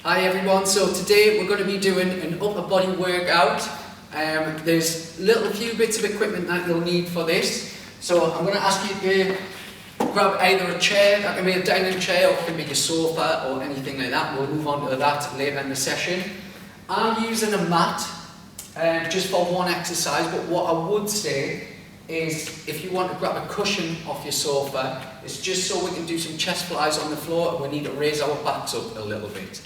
Hi everyone, so today we're going to be doing an upper body workout. There's little few bits of equipment that you'll need for this. So I'm going to ask you to grab either a chair, that can be a dining chair or it can be a sofa or anything like that. We'll move on to that later in the session. I'm using a mat just for one exercise, but what I would say is if you want to grab a cushion off your sofa, it's just so we can do some chest flies on the floor and we need to raise our backs up a little bit.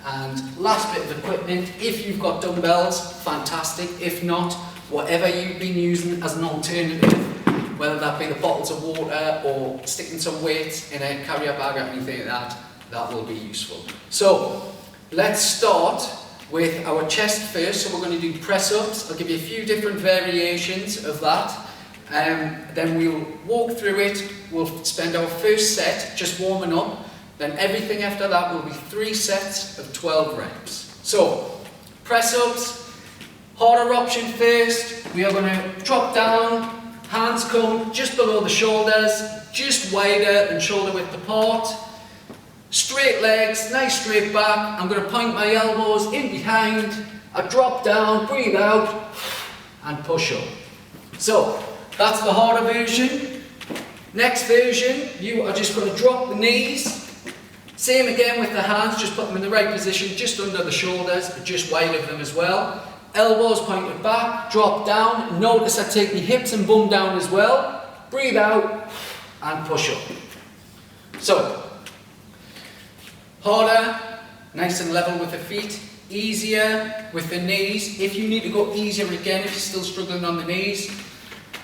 And last bit of equipment, if you've got dumbbells, fantastic. If not, whatever you've been using as an alternative, whether that be the bottles of water or sticking some weights in a carrier bag or anything like that, that will be useful. So let's start with our chest first. So we're going to do press-ups. I'll give you a few different variations of that. Then we'll walk through it. We'll spend our first set just warming up. Then everything after that will be 3 sets of 12 reps. So, press-ups, harder option first. We are going to drop down, hands come just below the shoulders, just wider than shoulder width apart. Straight legs, nice straight back. I'm going to point my elbows in behind. I drop down, breathe out, and push up. So, that's the harder version. Next version, you are just going to drop the knees. Same again with the hands, just put them in the right position, just under the shoulders, but just wide of them as well. Elbows pointed back, drop down. Notice I take my hips and bum down as well. Breathe out and push up. So, harder, nice and level with the feet. Easier with the knees. If you need to go easier again, if you're still struggling on the knees,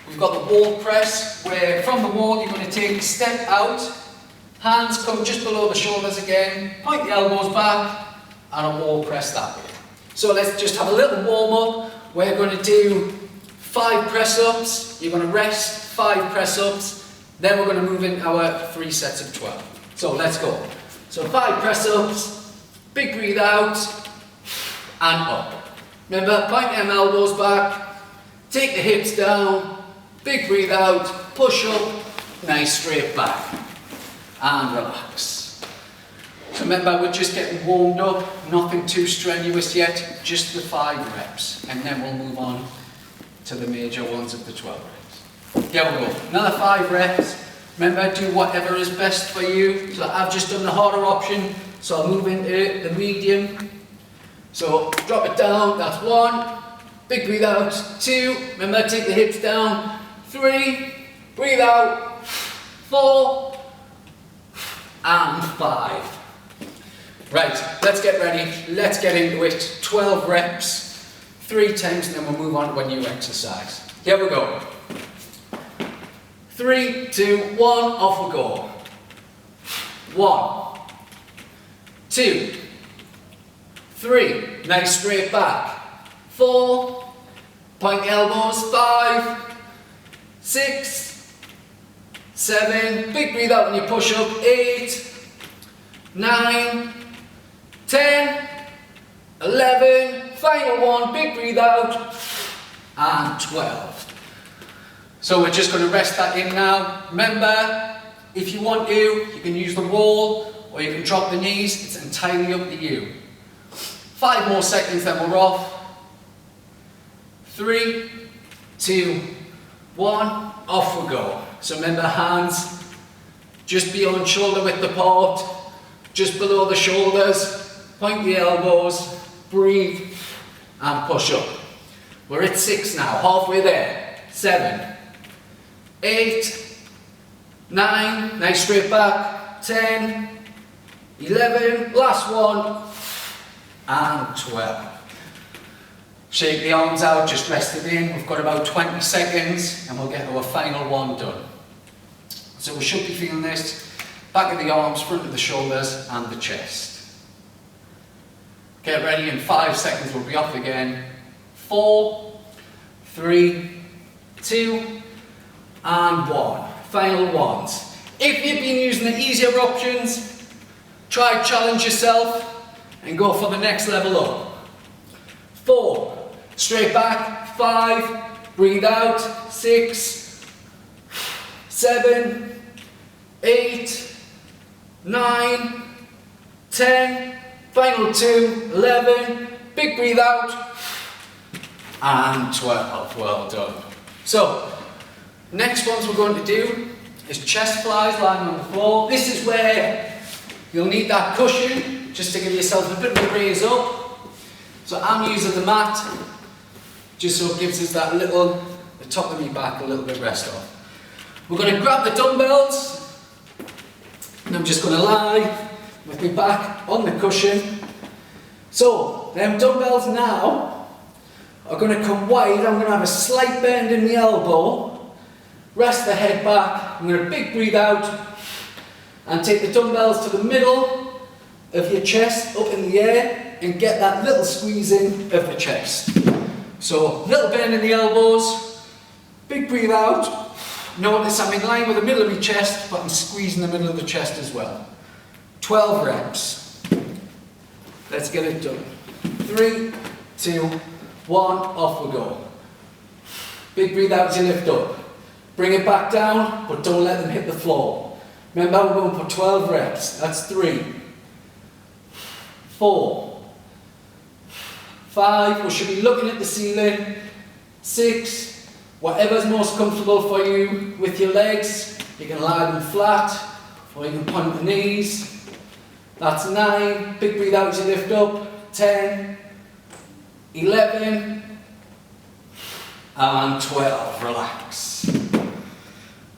we've got the wall press, where from the wall you're going to take a step out. Hands come just below the shoulders again, point the elbows back, and a wall press that way. So let's just have a little warm up. We're going to do 5 press-ups. You're going to rest, 5 press-ups. Then we're going to move into our 3 sets of 12. So let's go. So 5 press-ups, big breathe out, and up. Remember, point them elbows back, take the hips down, big breathe out, push up, nice straight back. And relax. So remember, we're just getting warmed up, nothing too strenuous yet, just the 5 reps, and then we'll move on to the major ones of the 12 reps. Here we go, another 5 reps. Remember, do whatever is best for you. So I've just done the harder option, so I'll move into the medium. So drop it down, that's 1, big breathe out, 2, remember take the hips down, 3, breathe out, 4, and 5. Right, let's get ready, let's get into it. 12 reps, 3 times, and then we'll move on to a new exercise. Here we go. 3, 2, 1, off we go. 1, 2, 3, nice straight back. 4, point elbows, 5, 6, 7, big breathe out when you push up, 8, 9, 10, 11, final one, big breathe out, and 12. So we're just going to rest that in now. Remember, if you want to, you can use the wall or you can drop the knees, it's entirely up to you. 5 more seconds, then we're off. 3, 2, 1, off we go. So remember, hands just beyond shoulder width apart, just below the shoulders, point the elbows, breathe and push up. We're at 6 now, halfway there. 7, 8, 9, nice straight back, 10, 11, last one, and 12. Shake the arms out, just rest it in. We've got about 20 seconds and we'll get our final one done. So we should be feeling this, back of the arms, front of the shoulders and the chest. Get ready, in 5 seconds we'll be off again. 4, 3, 2 and 1. Final ones. If you've been using the easier options, try challenge yourself and go for the next level up. 4, straight back, 5, breathe out, 6, 7, 8, 9, 10, Final 2, 11, big breathe out, and 12, well done. So, next ones we're going to do is chest flies lying on the floor. This is where you'll need that cushion just to give yourself a bit of a raise up. So I'm using the mat just so it gives us that little, the top of my back, a little bit rest off. We're going to grab the dumbbells and I'm just going to lie with my back on the cushion. So, them dumbbells now are going to come wide. I'm going to have a slight bend in the elbow, rest the head back. I'm going to big breathe out and take the dumbbells to the middle of your chest, up in the air, and get that little squeeze in of the chest. So, little bend in the elbows, big breathe out. Notice I'm in line with the middle of my chest, but I'm squeezing the middle of the chest as well. 12 reps. Let's get it done. 3, 2, 1, off we go. Big breathe out as you lift up. Bring it back down, but don't let them hit the floor. Remember, we're going for 12 reps. That's 3, 4, 5, we should be looking at the ceiling. 6, whatever's most comfortable for you with your legs. You can lie them flat, or you can point the knees. That's 9, big breathe out as you lift up. 10, 11, and 12, relax.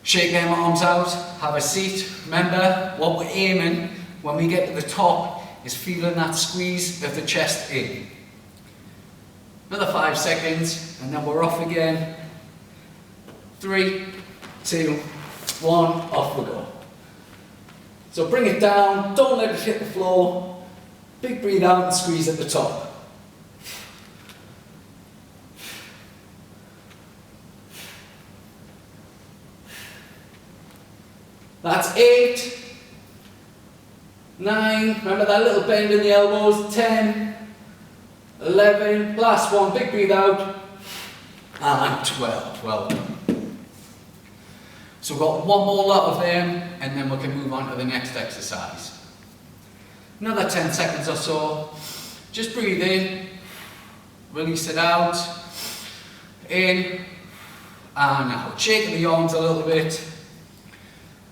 Shake them arms out, have a seat. Remember, what we're aiming when we get to the top is feeling that squeeze of the chest in. Another 5 seconds, and then we're off again. 3, 2, 1, off we go. So bring it down, don't let it hit the floor. Big breathe out and squeeze at the top. That's 8, 9, remember that little bend in the elbows. 10, 11, last one, big breathe out, and 12, well done. So we've got one more lot of them, and then we can move on to the next exercise. Another 10 seconds or so. Just breathe in, release it out, in, and out. Shaking the arms a little bit.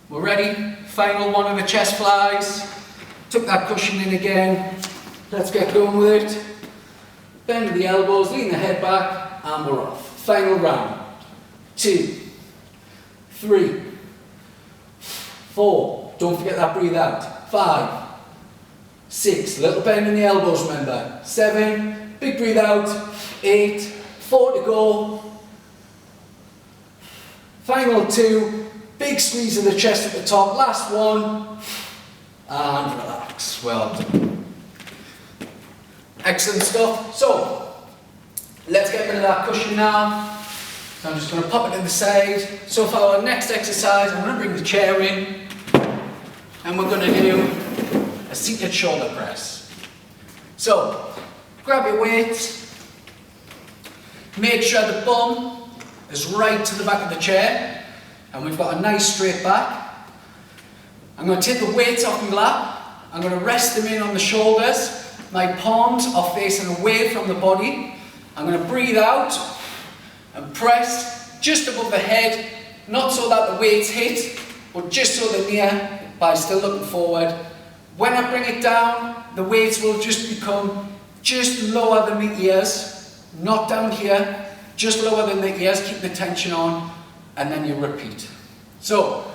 We're ready. Final one of the chest flies. Took that cushion in again. Let's get going with it. Bend the elbows, lean the head back, and we're off. Final round. 2, 3, 4, don't forget that breathe out. 5, 6, little bend in the elbows, remember. 7, big breathe out. 8, 4 to go. Final 2, big squeeze of the chest at the top. Last one, and relax. Well done. Excellent stuff. So, let's get rid of that cushion now. So I'm just going to pop it to the side. So for our next exercise, I'm going to bring the chair in and we're going to do a seated shoulder press. So, grab your weights, make sure the bum is right to the back of the chair and we've got a nice straight back. I'm going to take the weights off my lap, I'm going to rest them in on the shoulders, my palms are facing away from the body, I'm going to breathe out and press just above the head, not so that the weights hit, but just so they're near by still looking forward. When I bring it down, the weights will just become just lower than the ears, not down here, just lower than the ears, keep the tension on, and then you repeat. So,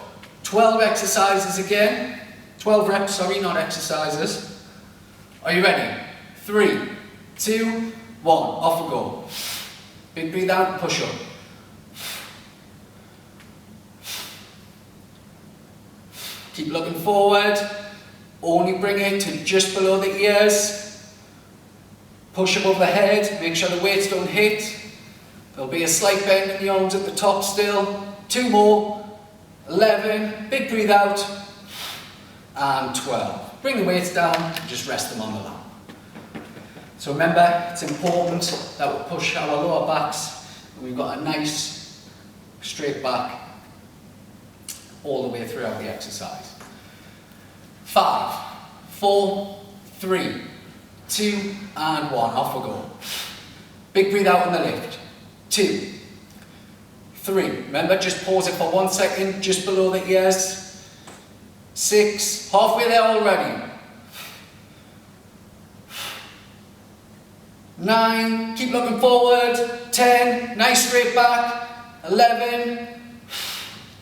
12 exercises again, 12 reps, sorry, not exercises. Are you ready? 3, 2, 1, off we go. Big breathe out and push up. Keep looking forward. Only bring it to just below the ears. Push above the head. Make sure the weights don't hit. There'll be a slight bend in the arms at the top still. 2 more. 11. Big breathe out. And 12. Bring the weights down and just rest them on the lap. So remember, it's important that we push our lower backs and we've got a nice straight back all the way throughout the exercise. 5, 4, 3, 2 and 1, off we go. Big breathe out on the lift. 2, 3, remember just pause it for 1 second, just below the ears. 6, halfway there already. 9, keep looking forward. 10, nice straight back. 11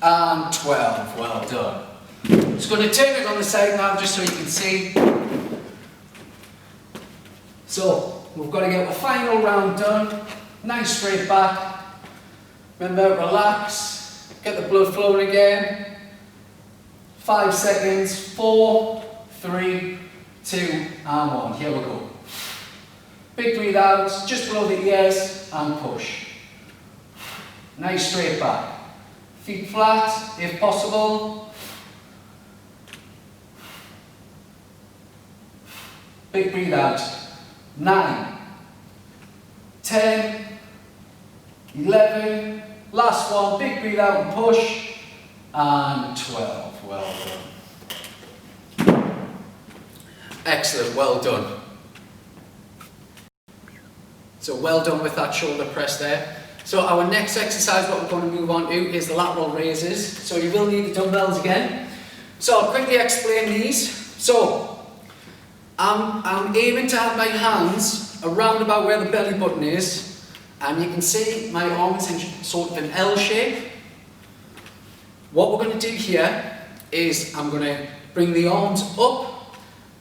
and 12, well done. Just going to turn it on the side now just so you can see. So, we've got to get the final round done. Nice straight back. Remember, relax. Get the blood flowing again. 5 seconds. 4, 3, 2 and 1. Here we go. Big breathe out, just below the ears and push. Nice straight back. Feet flat if possible. Big breathe out. 9, 10, 11, last one, big breathe out and push, and 12, well done. Excellent, well done. So well done with that shoulder press there. So our next exercise, what we're going to move on to is the lateral raises. So you will need the dumbbells again. So I'll quickly explain these. So I'm aiming to have my hands around about where the belly button is, and you can see my arms in sort of an L shape. What we're going to do here is I'm going to bring the arms up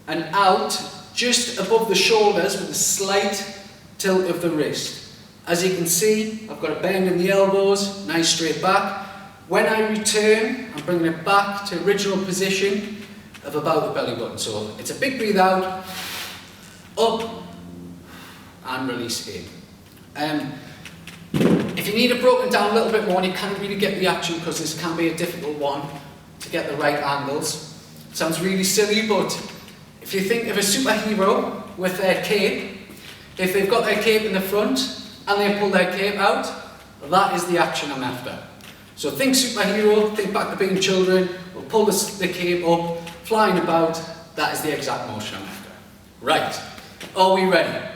and out just above the shoulders with a slight tilt of the wrist. As you can see, I've got a bend in the elbows, nice straight back. When I return, I'm bringing it back to original position of about the belly button. So it's a big breathe out, up and release in. If you need it broken down a little bit more and you can't really get the action because this can be a difficult one to get the right angles. Sounds really silly, but if you think of a superhero with their cape, if they've got their cape in the front and they pull their cape out, that is the action I'm after. So think superhero, think back to being children, we'll pull the cape up, flying about, that is the exact motion I'm after. Right, are we ready?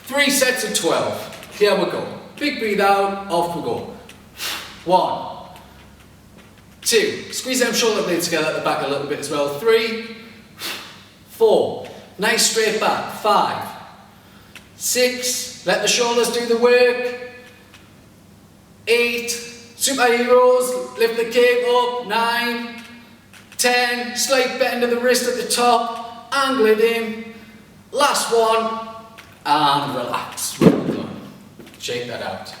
3 sets of 12, here we go. Big breathe out, off we go. 1, 2, squeeze them shoulder blades together at the back a little bit as well. 3, 4, nice straight back. 5, 6, let the shoulders do the work. 8, superheroes, lift the cape up. 9, 10, slight bend of the wrist at the top, angle it in. Last one, and relax. Well done. Shake that out.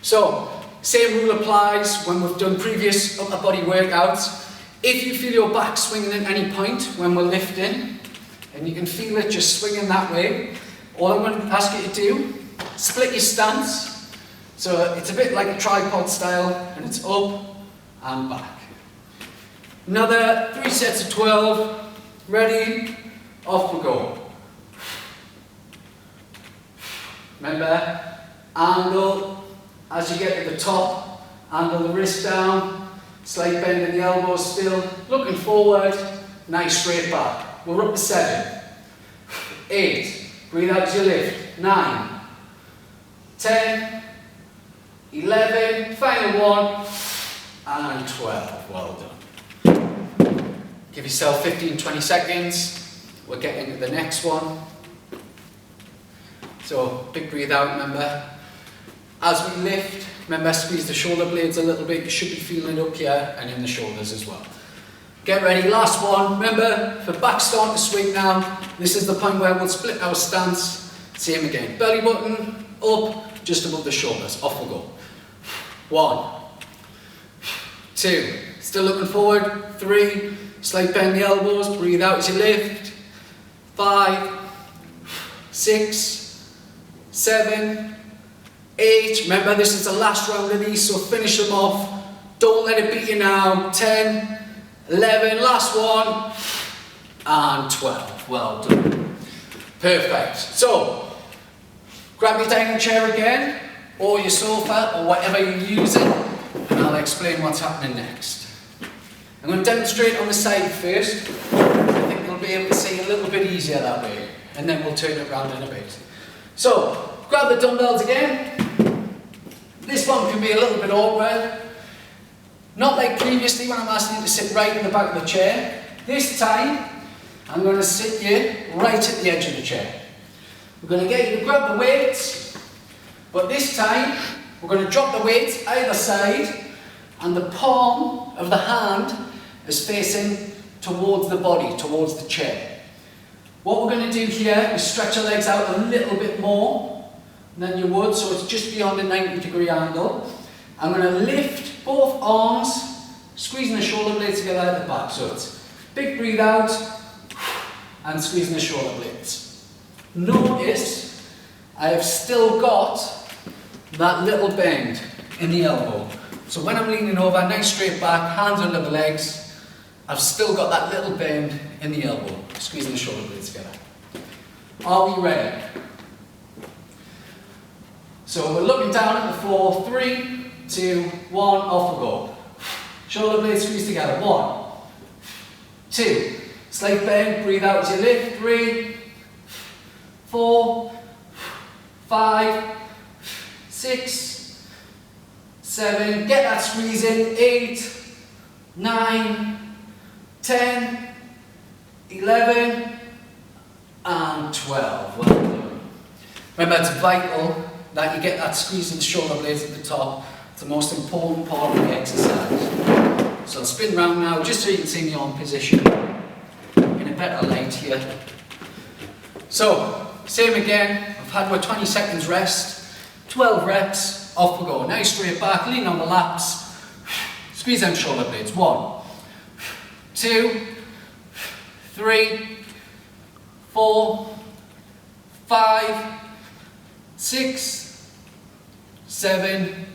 So, same rule applies when we've done previous upper body workouts. If you feel your back swinging at any point when we're lifting, and you can feel it just swinging that way, all I'm going to ask you to do, split your stance. So it's a bit like a tripod style, and it's up and back. Another 3 sets of 12. Ready? Off we go. Remember, angle as you get to the top, angle the wrist down, slight bend in the elbows still, looking forward, nice straight back. We're up to 7, 8, breathe out as you lift, 9, 10, 11, final one, and 12, well done. Give yourself 15-20 seconds, we're getting to the next one. So, big breathe out, remember. As we lift, remember, squeeze the shoulder blades a little bit. You should be feeling it up here and in the shoulders as well. Get ready, last one. Remember, for back starting to swing now, this is the point where we'll split our stance. Same again. Belly button, up, just above the shoulders. Off we go. 1, 2, still looking forward. 3, slight bend the elbows, breathe out as you lift. 5, 6, 7, 8, remember this is the last round of these, so finish them off. Don't let it beat you now. 10, 11, last one, and 12. Well done. Perfect. So, grab your dining chair again, or your sofa, or whatever you're using, and I'll explain what's happening next. I'm going to demonstrate on the side first. I think you'll you'll be able to see a little bit easier that way. And then we'll turn it around in a bit. So, grab the dumbbells again. This one can be a little bit awkward. Not like previously when I'm asking you to sit right in the back of the chair. This time, I'm going to sit you right at the edge of the chair. We're going to get you to grab the weights, but this time, we're going to drop the weights either side, and the palm of the hand is facing towards the body, towards the chair. What we're going to do here is stretch your legs out a little bit more than you would, so it's just beyond a 90-degree angle. I'm going to lift both arms, squeezing the shoulder blades together at the back. So it's big breathe out and squeezing the shoulder blades. Notice I have still got that little bend in the elbow. So when I'm leaning over, nice straight back, hands under the legs, I've still got that little bend in the elbow, squeezing the shoulder blades together. Are we ready? So we're looking down at the floor. 3, 2, 1, off we go. Shoulder blades squeeze together. 1, 2, slight bend, breathe out as you lift. 3, 4, 5, 6, 7, get that squeeze in. 8, 9, 10, 11, and 12. Well done. Remember, it's vital that you get that squeeze in the shoulder blades at the top. It's the most important part of the exercise. So I'll spin round now, just so you can see me on position in a better light here. So, same again. I've had my 20 seconds rest, 12 reps, off we go. Nice straight back, lean on the laps, squeeze them shoulder blades. 1, 2, 3, 4, 5, 6, 7,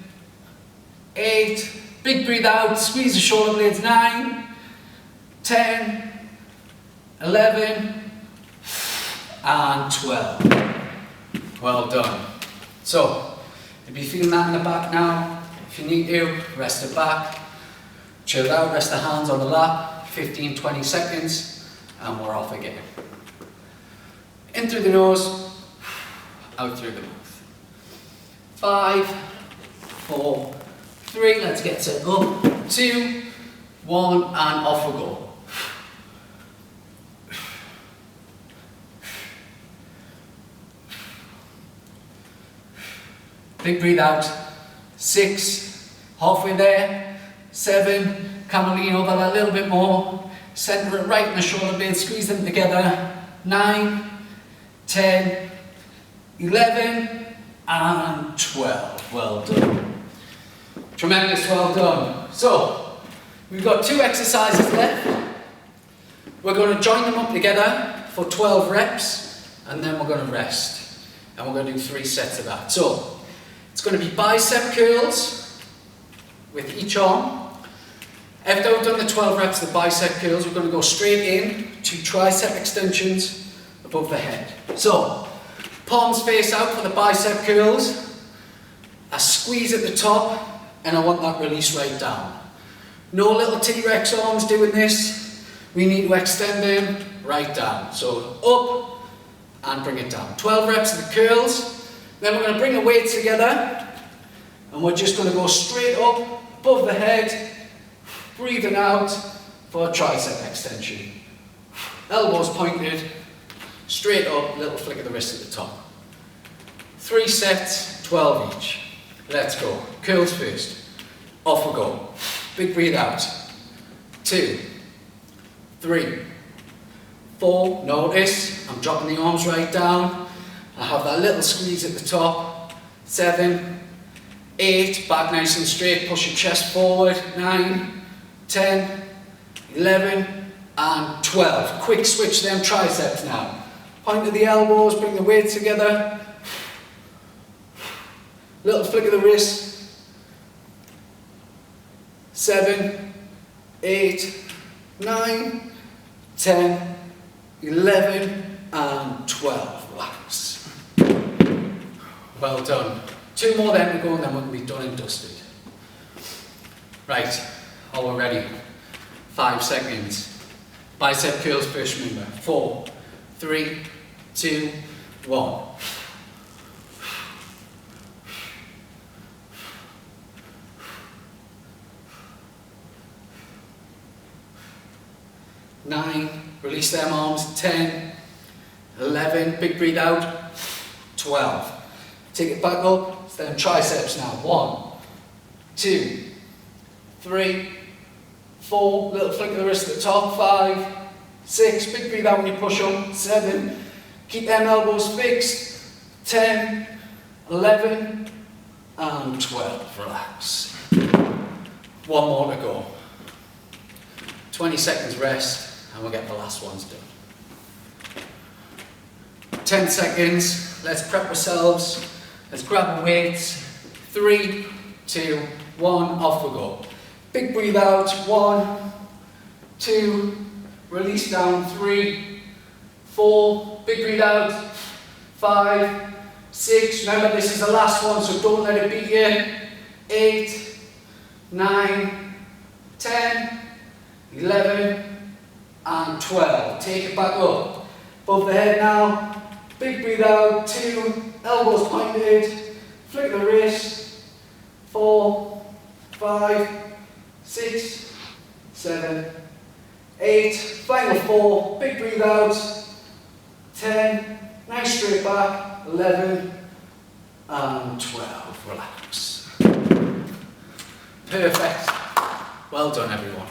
8, big breathe out, squeeze the shoulder blades. 9, 10, 11, and 12. Well done. So, if you're feeling that in the back now, if you need to, rest the back, chill out, rest the hands on the lap. 15-20 seconds, and we're off again. In through the nose, out through the mouth. 5, 4, 3, let's get set up. 2, 1, and off we go. Big breathe out. 6, halfway there. 7, come and lean over that little bit more. Centre it right in the shoulder blades, squeeze them together. 9, 10, 11, and 12. Well done. Tremendous, well done. So, we've got 2 exercises left. We're going to join them up together for 12 reps, and then we're going to rest. And we're going to do 3 sets of that. So, it's going to be bicep curls with each arm. After we've done the 12 reps of the bicep curls, we're going to go straight in to tricep extensions above the head. So, palms face out for the bicep curls. I squeeze at the top, and I want that release right down. No little T-Rex arms doing this. We need to extend them right down. So, up and bring it down. 12 reps of the curls. Then we're going to bring the weights together, and we're just going to go straight up above the head. Breathing out for a tricep extension. Elbows pointed, straight up, little flick of the wrist at the top. 3 sets, 12 each. Let's go. Curls first. Off we go. Big breathe out. 2, 3, 4. Notice, I'm dropping the arms right down. I have that little squeeze at the top. 7, 8. Back nice and straight. Push your chest forward. 9, 10, 11, and 12. Quick switch them triceps now. Point to the elbows, bring the weights together. Little flick of the wrist. 7, 8, 9, 10, 11, and 12. Relax. Well done. 2 more then we go, and then we'll be done and dusted. Right. Oh, we're ready. 5 seconds. Bicep curls first, remember. 4, 3, 2, 1. Nine, release them arms. 10, 11, big breathe out. 12. Take it back up, stand triceps now. 1, 2, 3, 4, little flick of the wrist at the top. 5, 6, big breathe out when you push up. 7, keep them elbows fixed. 10, 11, and 12. Relax. One more to go. 20 seconds rest, and we'll get the last ones done. 10 seconds, let's prep ourselves. Let's grab a weight. 3, 2, 1, off we go. Big breathe out. 1, 2, release down. 3, 4, big breathe out. 5, 6, remember this is the last one, so don't let it beat you. 8, 9, 10, 11, and 12. Take it back up. Above the head now. Big breathe out. 2, elbows pointed. Flick the wrist. 4, 5, 6, 7, 8. Final 4. Big breathe out. 10. Nice straight back. 11 and 12. Relax. Perfect. Well done, everyone.